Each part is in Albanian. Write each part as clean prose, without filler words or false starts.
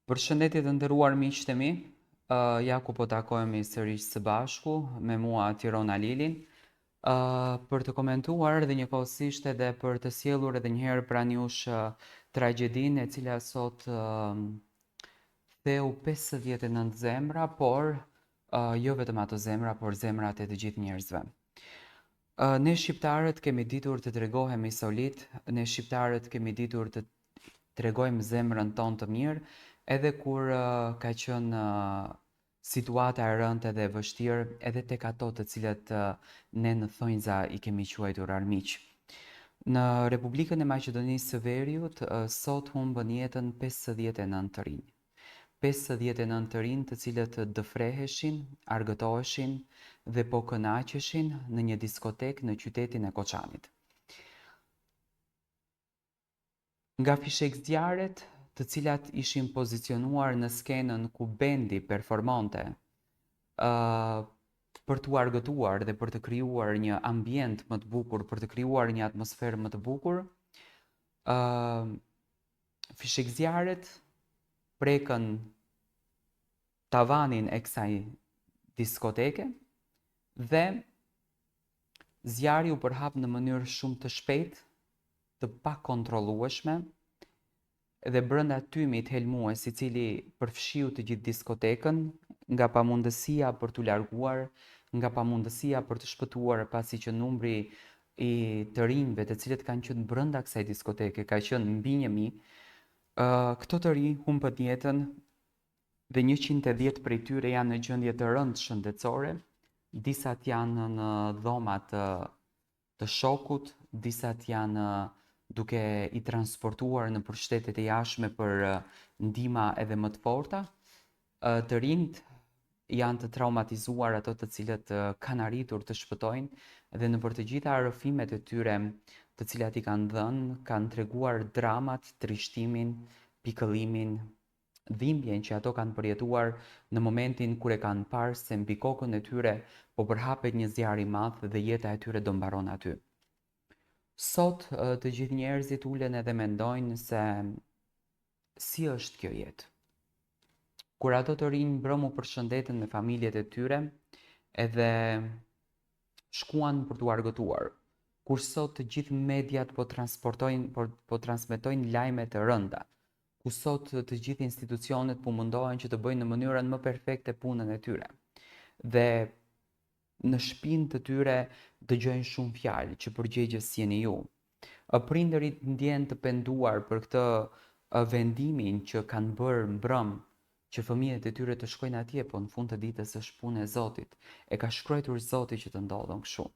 Përshëndetje të nderuar miqtë e mi, ja ku po takohemi sërish së bashku me mua Tirona Lilin, për të komentuar dhe njëkohësisht edhe për të sjellur edhe një herë pranë jush tragjedinë e cila sot theu 59 zemra, por jo vetëm ato zemra, por zemrat e të gjithë njerëzve. Ne shqiptarët kemi ditur të tregohemi solit, ne shqiptarët kemi ditur të tregojmë zemrën tonë të mirë, edhe kur ka qenë situata e rëndë dhe e vështirë, edhe tek ato të cilët ne në thonjza i kemi quajtur armiq. Në Republikën e Maqedonisë së Veriut sot humbën jetën 59 të rinj. 59 të rinj të cilët dëfreheshin, argëtoheshin dhe po kënaqeshin në një diskotek në qytetin e Koçanit. Nga fishekzjarret të cilat ishin pozicionuar në skenën ku bendi performonte për t'u argëtuar dhe për të krijuar një ambient më të bukur, për të krijuar një atmosferë më të bukur, fishekzjarret prekën tavanin e kësaj diskoteke dhe zjarri u përhap në mënyrë shumë të shpejtë, të pakontrollueshme, dhe brenda tymit helmues i cili përfshiu të gjithë diskotekën, nga pamundësia për t'u larguar, nga pamundësia për të shpëtuar pasi që numri i të rinjve të cilët kanë qenë brenda kësaj diskoteke ka qenë mbi 1000, këto të rinj humbën jetën dhe 110 prej tyre janë në gjendje të rëndë shëndetësore, disat janë në dhoma të shokut, disat janë duke i transportuar në shtetet e jashtme për ndihma edhe më të forta. Të rinjt janë të traumatizuar, ato të cilët kanë arritur të shpëtojnë dhe nëpër të gjitha rrëfimet e tyre të cilat i kanë dhënë, kanë treguar dramat, trishtimin, pikëllimin, dhimbjen që ato kanë përjetuar në momentin kur e kanë parë se mbi kokën e tyre po përhapet një zjarr i madh dhe jeta e tyre do mbaron aty. Sot të gjithë njerëzit ulen edhe mendojnë se si është kjo jetë. Kur ato të rinj mbrëmu përshëndeten me familjet e tyre edhe shkuan për t'u argëtuar. Kur sot të gjithë mediat po transmetojnë lajme të rënda, ku sot të gjithë institucionet po mundohen që të bëjnë në mënyrën më perfekte punën e tyre. Dhe në shpinë të tyre dëgjojnë shumë fjalë që përgjegjës jeni ju. Prindërit ndjen të penduar për këtë vendimin që kanë bërë mbrëm që fëmijët e tyre të shkojnë atje, po në fund të ditës është punë e Zotit. E ka shkruar Zoti që të ndodhen kështu.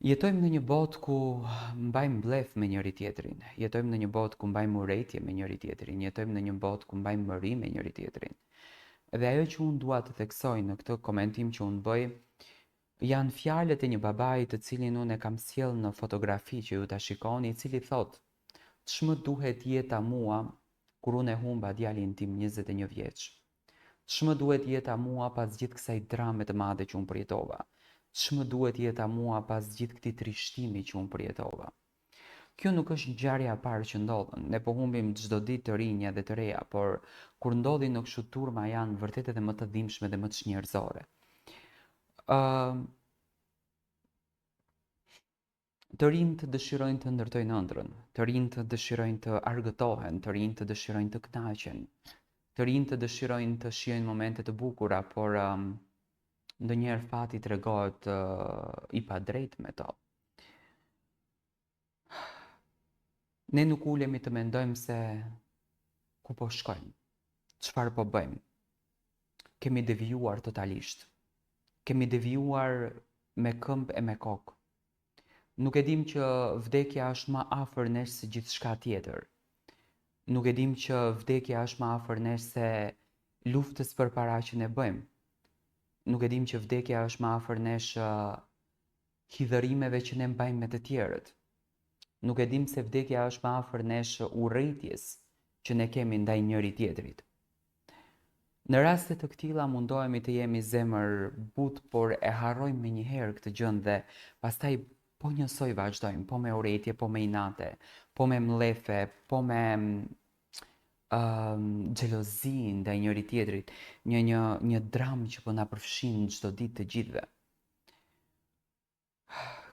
Jetojmë në një botë ku mbajmë blef me njëri tjetrin. Jetojmë në një botë ku mbajmë urrejtje me njëri tjetrin. Jetojmë në një botë ku mbajmë mëri me njëri tjetrin. Dhe ajo që unë dua të theksoj në këtë komentim që unë bëj, janë fjalët e një babai të cilin unë e kam sjell në fotografi që ju ta shikoni, i cili thotë: "Ç'më duhet jeta mua kur unë e humba djalin tim 21 vjeç? Ç'më duhet jeta mua pas gjithë kësaj drame të madhe që unë përjetova? Ç'më duhet jeta mua pas gjithë këtij trishtimi që unë përjetova?" Kjo nuk është ngjarja e parë që ndodhen. Ne po humbim çdo ditë të rinj dhe të reja, por kur ndodhin në kështu turma janë vërtet edhe më të dhimbshme dhe më të çnjerëzore. Të rinjt dëshirojnë të ndërtojnë ëndrrën, të rinjt dëshirojnë të argëtohen, të rinjt dëshirojnë të kënaqen, të rinjt dëshirojnë të shijojnë momente të bukura, por ndonjëherë fati tregohet i padrejtë me to. Ne nuk ulemi të mendojmë se ku po shkojmë, çfarë po bëjmë. Kemi devijuar totalisht. Kemi devijuar me këmbë e me kokë. Nuk e dim që vdekja është më afër nesh se gjithçka tjetër. Nuk e dim që vdekja është më afër nesh se luftës përpara që ne bëjmë. Nuk e dim që vdekja është më afër nesh hidhërimeve që ne mbajmë me të tjerët. Nuk e dim se vdekja është më afër nesh urrejtjes që ne kemi ndaj njëri tjetrit. Në raste të këtilla mundohemi të jemi zemër butë, por e harrojmë menjëherë këtë gjë dhe pastaj po njësoj vazhdojmë, po me urrejtje, po me inate, po me mlefe, po me xhelozi ndaj njëri tjetrit, një dramë që po na përfshin çdo ditë të gjithëve.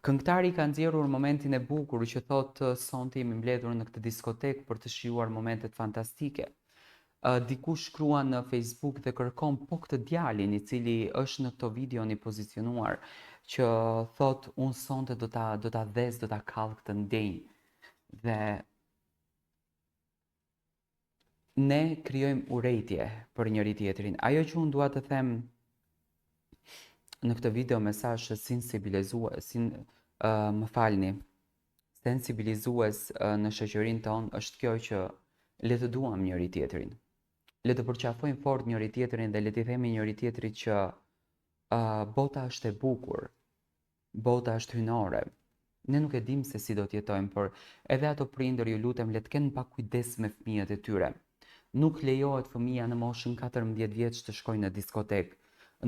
Këngëtari ka nxjerrur momentin e bukur që thotë sonte jemi mbledhur në këtë diskotekë për të shijuar momentet fantastike. Dikush shkrua në Facebook dhe kërkon po këtë djalin i cili është në këto video i pozicionuar që thot unë sonte do ta dhes, do ta kall këtë ndenjë. Dhe ne krijojmë urrëtie për njëri tjetrin. Ajo që unë dua të them në këtë video mesazh sensibilizues në shoqërinë tonë është kjo që le të duam njëri tjetrin. Le të përqafojmë fort njëri tjetrin dhe le t'i themi njëri tjetrit që bota është e bukur, bota është hyjnore. Ne nuk e dim se si do të jetojmë, por edhe ato prindër ju lutem le të kenë pak kujdes me fëmijët e tyre. Nuk lejohet fëmia në moshën 14 vjeç të shkojë në diskotekë.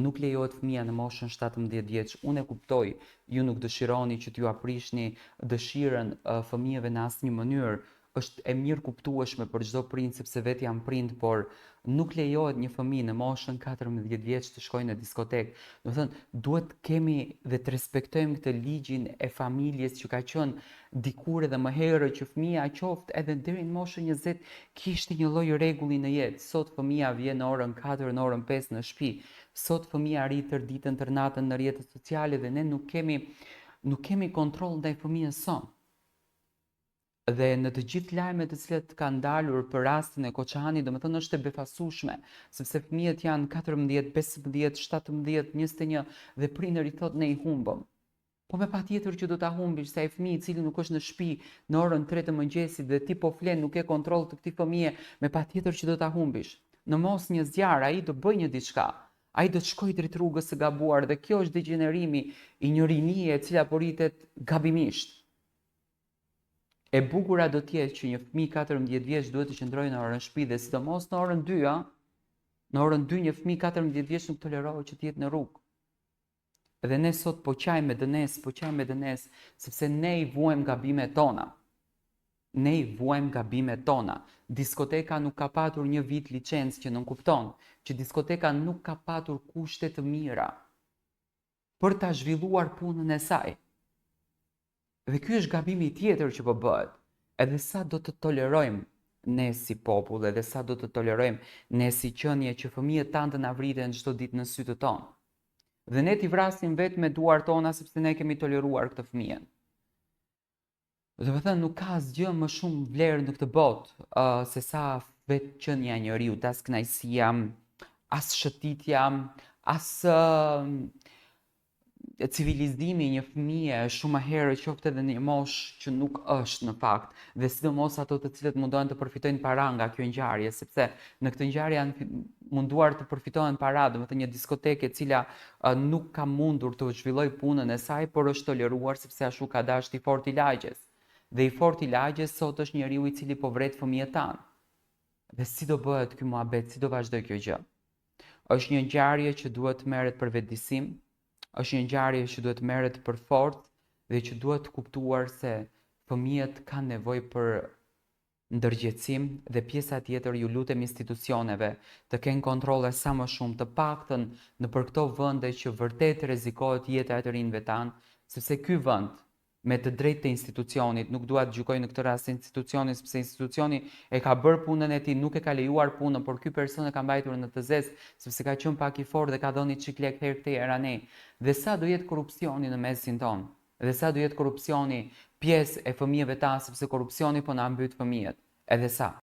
Nuk lejohet fëmia në moshën 17 vjeç. Unë e kuptoj, ju nuk dëshironi që t'ju aprishni dëshirën fëmijëve në asnjë mënyrë. Është e mirë kuptueshme për çdo prind sepse vetë jam prind, por nuk lejohet një fëmijë në moshën 14 vjeç të shkojë në diskotekë. Do të thënë, duhet kemi dhe të respektojmë këtë ligjin e familjes që ka qenë dikur edhe më herë që fëmia qoftë edhe deri në moshën 20 kishte një lloj rregulli në jetë. Sot fëmia vjen në orën 4, në orën 5 në shtëpi. Sot fëmia rrit tër ditën tër natën në rrjetet sociale dhe ne nuk kemi kontroll ndaj fëmijës son. Dhe në të gjithë lajmet të cilat kanë dalur për rastin e Koçanit, domethënë është e befasueshme, sepse fëmijët janë 14, 15, 17, 21 dhe prindërit thotë ne i humbëm. Po me patjetër që do ta humbish, se ai fëmijë i cili nuk është në shtëpi në orën 3 të mëngjesit dhe ti po flen nuk ke kontroll të këtij fëmije, me patjetër që do ta humbish. Në mos një zjarr ai do bëj një diçka. Ai do të shkojë drejt rrugës së gabuar dhe kjo është degenerimi i një rinie e cila po rritet gabimisht. E bukura do të jetë që një fëmijë 14 vjeç duhet të qëndrojë në orën shtëpi dhe sidomos në orën 2, në orën 2 një fëmijë 14 vjeç nuk tolerohet që të jetë në rrugë. Dhe ne sot po qajmë me dënes, sepse ne i vuajmë gabimet tona. Ne i vuajmë gabimet tona. Diskoteka nuk ka patur një vit licencë që nuk kupton, që diskoteka nuk ka patur kushte të mira për ta zhvilluar punën e saj. Dhe ky është gabimi tjetër që po bëhet. Edhe sa do të tolerojmë ne si popull, edhe sa do të tolerojmë ne si qenie që fëmijët tanë të na vriten çdo ditë në sytë tonë. Dhe ne t'i vrasim vetë me duart tona sepse ne kemi toleruar këtë fëmijën. Do të thënë nuk ka asgjë më shumë vlerë në këtë botë se sa vetë qenia e njeriu, as kënaqësia, as shëtitja, as civilizimi një fëmije shumë herë qoftë edhe në një moshë që nuk është në fakt, dhe sidomos ato të cilët mundohen të përfitojnë para nga kjo ngjarje, sepse në këtë ngjarje janë munduar të përfitohen para, domethënë një diskotekë e cila nuk ka mundur të zhvilloj punën e saj, por është toleruar sepse ashtu ka dashur i fortë i lagjes. Dhe i fortë i lagjes sot është njeriu i cili po vret fëmijët tanë. Dhe si do bëhet ky muhabet, si do vazhdoj kjo gjë? Është një ngjarje që duhet merret për vetëdijsim, është një ngjarje që duhet merret për fortë dhe që duhet kuptuar se fëmijët kanë nevojë për ndërgjegjësim dhe pjesa tjetër ju lutem institucioneve të kenë kontrolle sa më shumë, të paktën nëpër këto vende që vërtet rrezikohet jeta e të rinjve tanë, sepse ky vend me të drejtë të institucionit, nuk dua të gjykoj në këtë rast institucionin, sepse institucioni e ka bërë punën e tij, nuk e ka lejuar punën, por ky person e ka mbajtur në të zezë, sepse ka qenë pak i fortë dhe ka dhënë çik lek herë këtej era ne. Dhe sa do jetë korrupsioni në mesin tonë, dhe sa do jetë korrupsioni pjesë e fëmijëve tanë, sepse korrupsioni po na mbyt fëmijët, edhe sa.